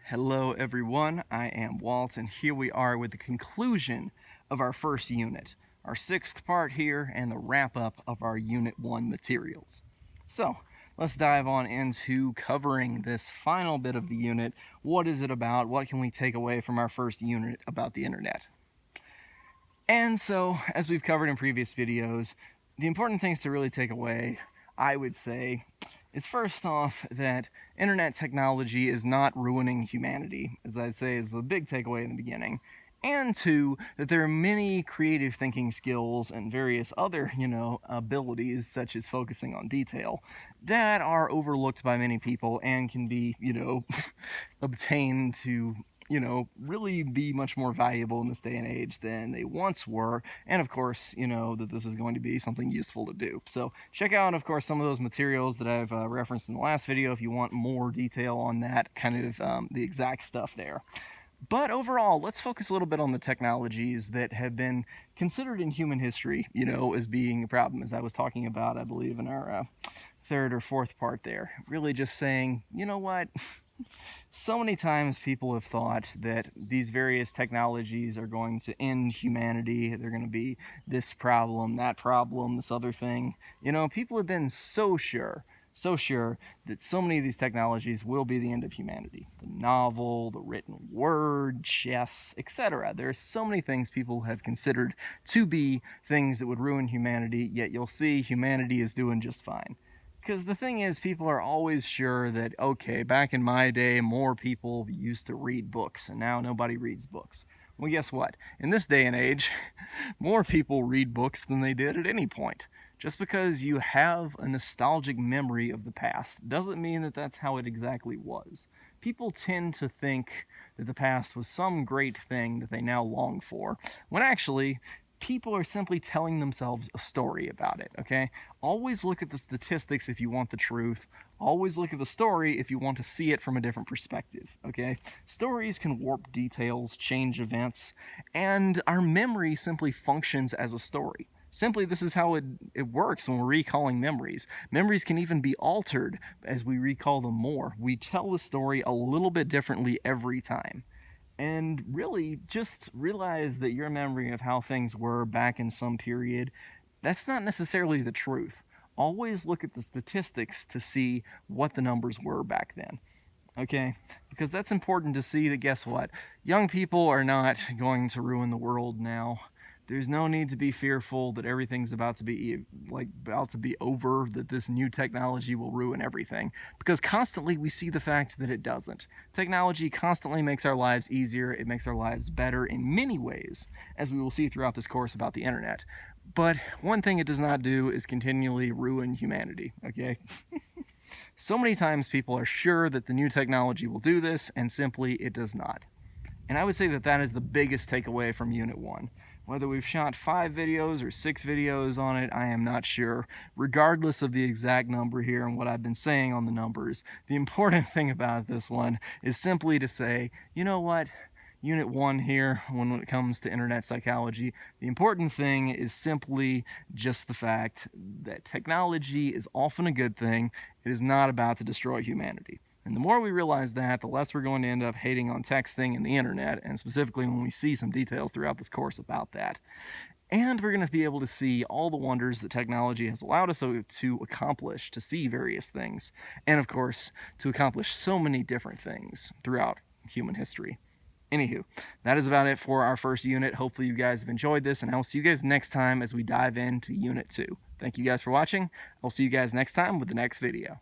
Hello everyone, I am Walt, and here we are with the conclusion of our first unit, our sixth part here, and the wrap-up of our Unit 1 materials. So, let's dive on into covering this final bit of the unit. What is it about? What can we take away from our first unit about the internet? And so, as we've covered in previous videos, the important things to really take away, I would say, is first off that internet technology is not ruining humanity, as I'd say is a big takeaway in the beginning. And two, that there are many creative thinking skills and various other, abilities, such as focusing on detail, that are overlooked by many people and can be, obtained to really be much more valuable in this day and age than they once were. And of course, that this is going to be something useful to do. So check out, of course, some of those materials that I've referenced in the last video if you want more detail on that kind of the exact stuff there. But overall, let's focus a little bit on the technologies that have been considered in human history, as being a problem, as I was talking about, I believe, in our third or fourth part there. Really just saying, you know what? So many times people have thought that these various technologies are going to end humanity. They're going to be this problem, this other thing. People have been so sure that so many of these technologies will be the end of humanity. The novel, the written word, chess, etc. There are so many things people have considered to be things that would ruin humanity, yet you'll see humanity is doing just fine. Because the thing is, people are always sure that, okay, back in my day, more people used to read books, and now nobody reads books. Well, guess what? In this day and age, more people read books than they did at any point. Just because you have a nostalgic memory of the past doesn't mean that that's how it exactly was. People tend to think that the past was some great thing that they now long for, when actually people are simply telling themselves a story about it, okay? Always look at the statistics if you want the truth. Always look at the story if you want to see it from a different perspective, okay? Stories can warp details, change events, and our memory simply functions as a story. Simply, this is how it works when we're recalling memories. Memories can even be altered as we recall them more. We tell the story a little bit differently every time. And really, just realize that your memory of how things were back in some period, that's not necessarily the truth. Always look at the statistics to see what the numbers were back then. Okay? Because that's important to see that, guess what? Young people are not going to ruin the world now. There's no need to be fearful that everything's about to be over, that this new technology will ruin everything. Because constantly we see the fact that it doesn't. Technology constantly makes our lives easier, it makes our lives better in many ways, as we will see throughout this course about the internet. But one thing it does not do is continually ruin humanity, okay? So many times people are sure that the new technology will do this, and simply it does not. And I would say that that is the biggest takeaway from Unit 1. Whether we've shot 5 videos or 6 videos on it, I am not sure. Regardless of the exact number here and what I've been saying on the numbers, the important thing about this one is simply to say, you know what? Unit 1 here, when it comes to internet psychology, the important thing is simply just the fact that technology is often a good thing. It is not about to destroy humanity. And the more we realize that, the less we're going to end up hating on texting and the internet, and specifically when we see some details throughout this course about that. And we're going to be able to see all the wonders that technology has allowed us to accomplish, to see various things, and of course, to accomplish so many different things throughout human history. Anywho, that is about it for our first unit. Hopefully you guys have enjoyed this, and I'll see you guys next time as we dive into Unit 2. Thank you guys for watching. I'll see you guys next time with the next video.